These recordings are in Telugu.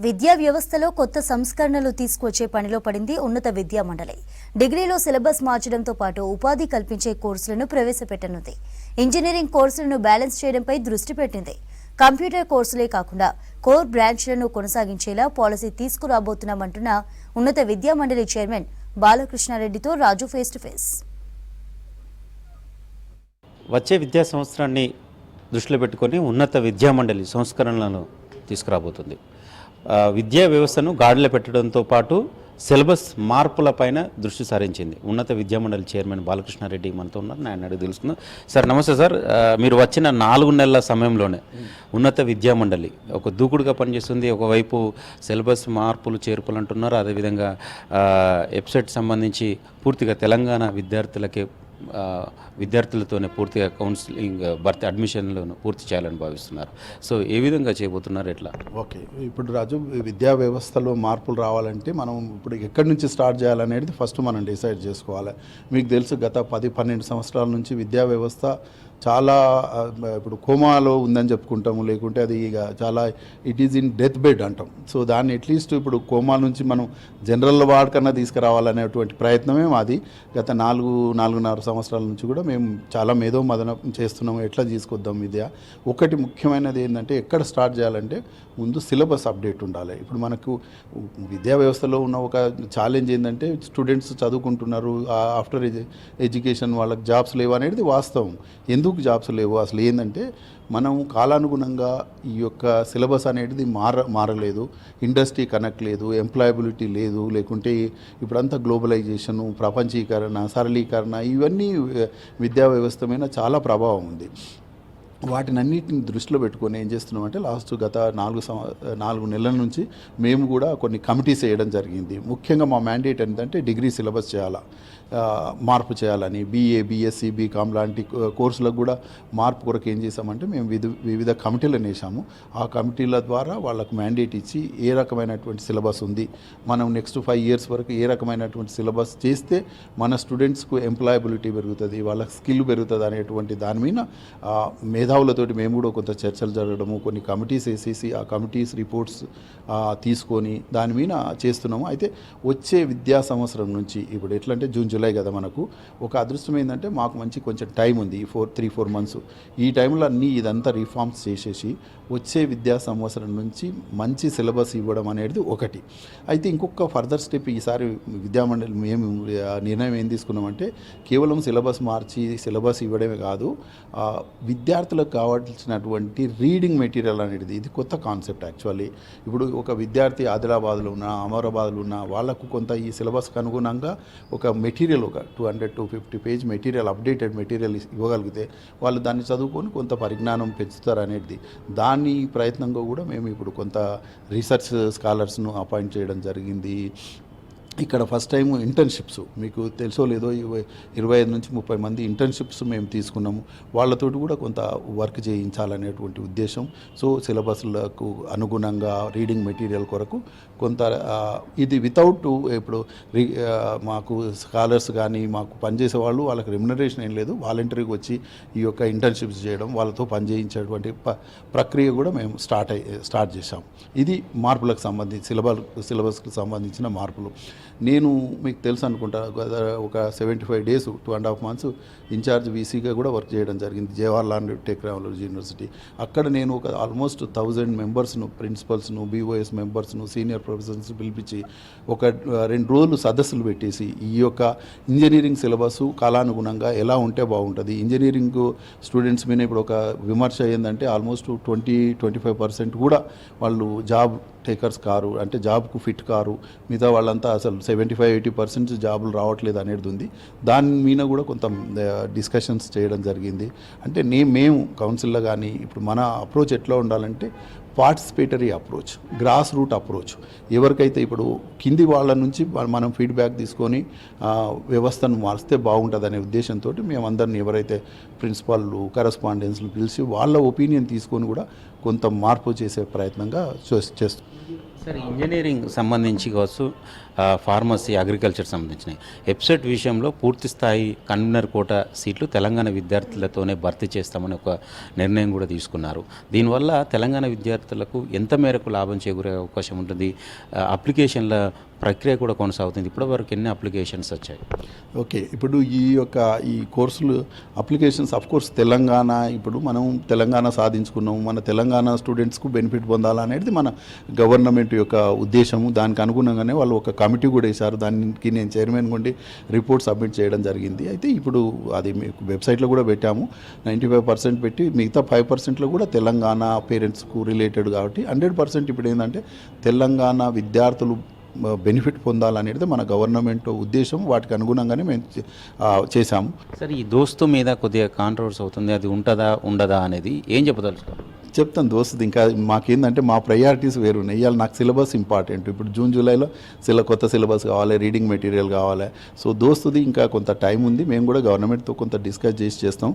విద్యా వ్యవస్థలో కొత్త సంస్కరణలు తీసుకొచ్చే పనిలో పడింది ఉన్నత విద్యా మండలి. డిగ్రీలో సిలబస్ మార్చడంతో పాటు ఉపాధి కల్పించే కోర్సులను ప్రవేశపెట్టనుంది. ఇంజనీరింగ్ కోర్సులను బ్యాలెన్స్ చేయడంపై దృష్టి పెట్టింది. కంప్యూటర్ కోర్సులే కాకుండా కోర్ బ్రాంచ్లను కొనసాగించేలా పాలసీ తీసుకురాబోతున్నామంటున్న ఉన్నత విద్యా మండలి చైర్మన్ బాలకృష్ణారెడ్డితో రాజు ఫేస్ టు ఫేస్. వచ్చే విద్యా సంవత్సరాన్ని దృష్టిలో పెట్టుకొని ఉన్నత విద్యా మండలి సంస్కరణలను తీసుకురాబోతుంది. విద్యా వ్యవస్థను గాడిలో పెట్టడంతో పాటు సిలబస్ మార్పులపైన దృష్టి సారించింది. ఉన్నత విద్యా మండలి చైర్మన్ బాలకృష్ణారెడ్డి మనతో ఉన్నారు. నేను అడిగి తెలుసుకుందాం. సార్ నమస్తే సార్. మీరు వచ్చిన 4 నెలల సమయంలోనే ఉన్నత విద్యా మండలి ఒక దూకుడుగా పనిచేస్తుంది. ఒకవైపు సిలబస్ మార్పులు చేర్పులు అంటున్నారు, అదేవిధంగా వెబ్సైట్ సంబంధించి పూర్తిగా తెలంగాణ విద్యార్థులతోనే పూర్తిగా కౌన్సిలింగ్ భర్తీ అడ్మిషన్లను పూర్తి చేయాలని భావిస్తున్నారు. సో ఏ విధంగా చేయబోతున్నారు, ఎట్లా? ఓకే, ఇప్పుడు రాజు, విద్యా వ్యవస్థలో మార్పులు రావాలంటే మనం ఇప్పుడు ఎక్కడి నుంచి స్టార్ట్ చేయాలనేది ఫస్ట్ మనం డిసైడ్ చేసుకోవాలి. మీకు తెలుసు, గత 10-12 సంవత్సరాల నుంచి విద్యా వ్యవస్థ చాలా ఇప్పుడు కోమాలో ఉందని చెప్పుకుంటాము, లేకుంటే అది ఇక చాలా it is in death bed అంటాం. సో దాన్ని అట్లీస్ట్ ఇప్పుడు కోమా నుంచి మనం జనరల్ వార్డ్ కన్నా తీసుకురావాలనేటువంటి ప్రయత్నమే మాది. గత 4-4.5 సంవత్సరాల నుంచి కూడా మేము చాలా మదనం చేస్తున్నాము, ఎట్లా తీసుకొద్దాం విద్య. ఒకటి ముఖ్యమైనది ఏంటంటే, ఎక్కడ స్టార్ట్ చేయాలంటే ముందు సిలబస్ అప్డేట్ ఉండాలి. ఇప్పుడు మనకు విద్యా వ్యవస్థలో ఉన్న ఒక ఛాలెంజ్ ఏంటంటే, స్టూడెంట్స్ చదువుకుంటున్నారు, ఆఫ్టర్ ఎడ్యుకేషన్ వాళ్ళకి జాబ్స్ లేవు అనేది వాస్తవం. ఎందుకు జాబ్స్ లేవు అసలు ఏంటంటే, మనం కాలానుగుణంగా ఈ యొక్క సిలబస్ అనేది మారలేదు, ఇండస్ట్రీ కనెక్ట్ లేదు, ఎంప్లాయబిలిటీ లేదు, లేకుంటే ఇప్పుడంతా గ్లోబలైజేషను, ప్రపంచీకరణ, సరళీకరణ, ఇవన్నీ విద్యా వ్యవస్థ మీద చాలా ప్రభావం ఉంది. వాటినన్నిటిని దృష్టిలో పెట్టుకొని ఏం చేస్తున్నామంటే, గత 4 నెలల నుంచి మేము కూడా కొన్ని కమిటీస్ వేయడం జరిగింది. ముఖ్యంగా మా మ్యాండేట్ ఏంటంటే, డిగ్రీ సిలబస్ మార్పు చేయాలని, BA, BSc, BCom లాంటి కోర్సులకు కూడా మార్పు కొరకు ఏం చేసామంటే, మేము వివిధ కమిటీలను వేసాము. ఆ కమిటీల ద్వారా వాళ్ళకు మ్యాండేట్ ఇచ్చి ఏ రకమైనటువంటి సిలబస్ ఉంది, మనం నెక్స్ట్ 5 years వరకు ఏ రకమైనటువంటి సిలబస్ చేస్తే మన స్టూడెంట్స్కు ఎంప్లాయబిలిటీ పెరుగుతుంది, వాళ్ళకి స్కిల్ పెరుగుతుంది అనేటువంటి దాని మీద మేధావులతోటి మేము కూడా కొంత చర్చలు జరగడము, కొన్ని కమిటీస్ వేసేసి ఆ కమిటీస్ రిపోర్ట్స్ తీసుకొని దాని మీద చేస్తున్నాము. అయితే వచ్చే విద్యా సంవత్సరం నుంచి, ఇప్పుడు ఎట్లా అంటే జూన్ జూలై కదా, మనకు ఒక అదృష్టం ఏంటంటే మాకు కొంచెం టైం ఉంది, 3-4 months. ఈ టైంలో ఇదంతా రిఫార్మ్స్ చేసేసి వచ్చే విద్యా సంవత్సరం నుంచి మంచి సిలబస్ ఇవ్వడం అనేది ఒకటి. అయితే ఇంకొక ఫర్దర్ స్టెప్ ఈసారి విద్యామండలి మేము నిర్ణయం ఏం తీసుకున్నామంటే, కేవలం సిలబస్ మార్చి సిలబస్ ఇవ్వడమే కాదు, విద్యార్థులకు కావాల్సినటువంటి రీడింగ్ మెటీరియల్ అనేది, ఇది కొత్త కాన్సెప్ట్ యాక్చువల్లీ. ఇప్పుడు ఒక విద్యార్థి ఆదిలాబాద్లో ఉన్న, అమరాబాద్లో ఉన్న వాళ్ళకు కొంత ఈ సిలబస్కి అనుగుణంగా ఒక మెటీరియల్, ఒక 200-250 పేజ్ మెటీరియల్, అప్డేటెడ్ మెటీరియల్ ఇవ్వగలిగితే వాళ్ళు దాన్ని చదువుకొని కొంత పరిజ్ఞానం పెంచుతారు అనేది దాని ప్రయత్నంగా కూడా మేము ఇప్పుడు కొంత రీసెర్చ్ స్కాలర్స్ను అపాయింట్ చేయడం జరిగింది. ఇక్కడ ఫస్ట్ టైం ఇంటర్న్షిప్స్, మీకు తెలుసో లేదో, 25-30 మంది ఇంటర్న్షిప్స్ మేము తీసుకున్నాము. వాళ్ళతోటి కూడా కొంత వర్క్ చేయించాలనేటువంటి ఉద్దేశం. సో సిలబస్లకు అనుగుణంగా రీడింగ్ మెటీరియల్ కొరకు కొంత ఇది వితౌట్, ఇప్పుడు మాకు స్కాలర్స్ కానీ మాకు పనిచేసే వాళ్ళు, వాళ్ళకి రెమ్యునరేషన్ ఏం లేదు, వాలంటరీగా వచ్చి ఈ యొక్క ఇంటర్న్షిప్స్ చేయడం, వాళ్ళతో పనిచేయించేటువంటి ప్రక్రియ కూడా మేము స్టార్ట్ చేశాం. ఇది మార్పులకు సంబంధించి సిలబస్కి సంబంధించిన మార్పులు. నేను మీకు తెలుసు అనుకుంటా, ఒక 75 days 2.5 months ఇన్ఛార్జ్ VCగా కూడా వర్క్ చేయడం జరిగింది జవహర్లాల్ టెక్నాలజీ యూనివర్సిటీ. అక్కడ నేను ఒక ఆల్మోస్ట్ 1000 మెంబర్స్ను, ప్రిన్సిపల్స్ను, BOS మెంబర్స్ను, సీనియర్ ప్రొఫెసర్స్ను పిలిపించి ఒక 2 రోజులు సదస్సులు పెట్టేసి ఈ యొక్క ఇంజనీరింగ్ సిలబస్ కాలానుగుణంగా ఎలా ఉంటే బాగుంటుంది, ఇంజనీరింగ్ స్టూడెంట్స్ మీద ఇప్పుడు ఒక విమర్శ ఏంటంటే, ఆల్మోస్ట్ 20-25% కూడా వాళ్ళు జాబ్ టేకర్స్ కారు, అంటే జాబ్కు ఫిట్ కారు, మిగతా వాళ్ళంతా అసలు 75-80% జాబులు రావట్లేదు అనేది ఉంది. దాని మీద కూడా కొంత డిస్కషన్స్ చేయడం జరిగింది. అంటే మేము కౌన్సిల్లో కానీ ఇప్పుడు మన అప్రోచ్ ఎట్లా ఉండాలంటే, participatory approach, grass root approach. ఎవరికైతే ఇప్పుడు కింది వాళ్ళ నుంచి మనం ఫీడ్బ్యాక్ తీసుకొని వ్యవస్థను మారిస్తే బాగుంటుంది అనే ఉద్దేశంతో మేమందరినీ, ఎవరైతే ప్రిన్సిపాల్లు, కరెస్పాండెన్స్లు పిలిచి వాళ్ళ ఒపీనియన్ తీసుకొని కూడా కొంత మార్పు చేసే ప్రయత్నంగా చేస్తాం. సార్ ఇంజనీరింగ్ సంబంధించి కావచ్చు, ఫార్మసీ, అగ్రికల్చర్ సంబంధించినవి వెబ్సైట్ విషయంలో పూర్తి స్థాయి కన్వీనర్ కోటా సీట్లు తెలంగాణ విద్యార్థులతోనే భర్తీ చేస్తామని ఒక నిర్ణయం కూడా తీసుకున్నారు. దీనివల్ల తెలంగాణ విద్యార్థులకు ఎంత మేరకు లాభం చేకూరే అవకాశం ఉంటుంది? అప్లికేషన్ల ప్రక్రియ కూడా కొనసాగుతుంది. ఇప్పటివరకు ఎన్ని అప్లికేషన్స్ వచ్చాయి? ఓకే, ఇప్పుడు ఈ కోర్సులు అప్లికేషన్స్ కోర్స్ తెలంగాణ, ఇప్పుడు మనం తెలంగాణ సాధించుకున్నాము, మన తెలంగాణ స్టూడెంట్స్కు బెనిఫిట్ పొందాలనేది మన గవర్నమెంట్ యొక్క ఉద్దేశము. దానికి అనుగుణంగానే వాళ్ళు ఒక కమిటీ కూడా వేశారు. దానికి నేను చైర్మన్ ఉండి రిపోర్ట్ సబ్మిట్ చేయడం జరిగింది. అయితే ఇప్పుడు అది మీకు వెబ్సైట్లో కూడా పెట్టాము. 95% పెట్టి మిగతా 5%లో కూడా తెలంగాణ పేరెంట్స్కు రిలేటెడ్ కాబట్టి 100% ఇప్పుడు ఏంటంటే తెలంగాణ విద్యార్థులు బెనిఫిట్ పొందాలనేది మన గవర్నమెంట్ ఉద్దేశం. వాటికి అనుగుణంగానే మేము చేశాము. సార్, ఈ దోస్తు మీద కొద్దిగా కాంట్రవర్సీ అవుతుంది. అది ఉంటుందా ఉండదా అనేది ఏం చెప్పదలుచుకోవాలి? చెప్తాను దోస్తది. ఇంకా మాకేందంటే మా ప్రయారిటీస్ వేరు ఉన్నాయి. ఇవాళ నాకు సిలబస్ ఇంపార్టెంట్. ఇప్పుడు జూన్ జూలైలో కొత్త సిలబస్ కావాలి, రీడింగ్ మెటీరియల్ కావాలి. సో దోస్తుది ఇంకా కొంత టైం ఉంది. మేము కూడా గవర్నమెంట్తో కొంత డిస్కస్ చేస్తాం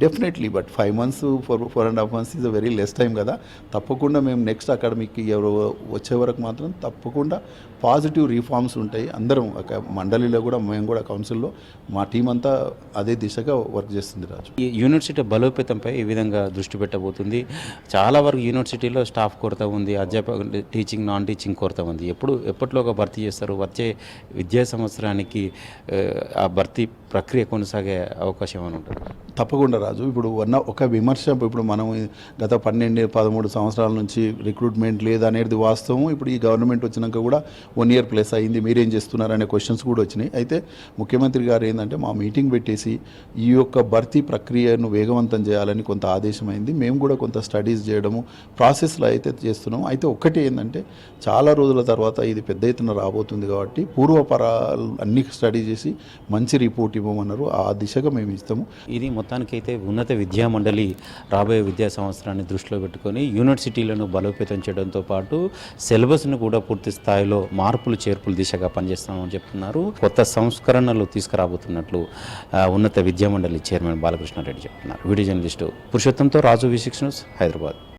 definitely. But 5 months 4.5 months is a very less time కదా. తప్పకుండా మేము నెక్స్ట్ అకాడమిక్ ఇయర్ వచ్చే వరకు మాత్రం తప్పకుండా పాజిటివ్ రిఫార్మ్స్ ఉంటాయి. అందరం ఒక మండలిలో కూడా మేము కూడా కౌన్సిల్లో మా టీం అంతా అదే దిశగా వర్క్ చేస్తుంది. రాజు, ఈ యూనివర్సిటీ బలోపేతంపై ఏ విధంగా దృష్టి పెట్టబోతుంది? చాలా వరకు యూనివర్సిటీలో స్టాఫ్ కొరత ఉంది, అధ్యాపక టీచింగ్, నాన్ టీచింగ్ కొరత ఉంది. ఎప్పటిలోగా భర్తీ చేస్తారు? వచ్చే విద్యా సంవత్సరానికి ఆ భర్తీ ప్రక్రియ కొనసాగే అవకాశం ఏమైనా ఉంటుంది? తప్పకుండా రాజు. ఇప్పుడు ఒక విమర్శ, ఇప్పుడు మనం గత 12-13 సంవత్సరాల నుంచి రిక్రూట్మెంట్ లేదనేది వాస్తవం. ఇప్పుడు ఈ గవర్నమెంట్ వచ్చినాక కూడా 1 year ప్లస్ అయింది, మీరేం చేస్తున్నారు అనే క్వశ్చన్స్ కూడా వచ్చినాయి. అయితే ముఖ్యమంత్రి గారు ఏంటంటే మా మీటింగ్ పెట్టేసి ఈ యొక్క భర్తీ ప్రక్రియను వేగవంతం చేయాలని కొంత ఆదేశమైంది. మేము కూడా కొంత స్టడీస్ చేయడము ప్రాసెస్లో అయితే చేస్తున్నాం. అయితే ఒక్కటి ఏంటంటే చాలా రోజుల తర్వాత ఇది పెద్ద ఎత్తున రాబోతుంది కాబట్టి పూర్వపరాలు అన్ని స్టడీ చేసి మంచి రిపోర్ట్ ఇవ్వమన్నారు. ఆ దిశగా మేము ఇస్తాము. ఇది మొత్తానికైతే ఉన్నత విద్యా మండలి రాబోయే విద్యా సంవత్సరాన్ని దృష్టిలో పెట్టుకొని యూనివర్సిటీలను బలోపేతం చేయడంతో పాటు సిలబస్ను కూడా పూర్తి స్థాయిలో మార్పులు చేర్పులు దిశగా పనిచేస్తామని చెప్తున్నారు. కొత్త సంస్కరణలు తీసుకురాబోతున్నట్లు ఉన్నత విద్యా మండలి చైర్మన్ బాలకృష్ణారెడ్డి చెప్తున్నారు. వీడియో జర్నలిస్టు పురుషోత్తంతో రాజు, V6 న్యూస్, హైదరాబాద్.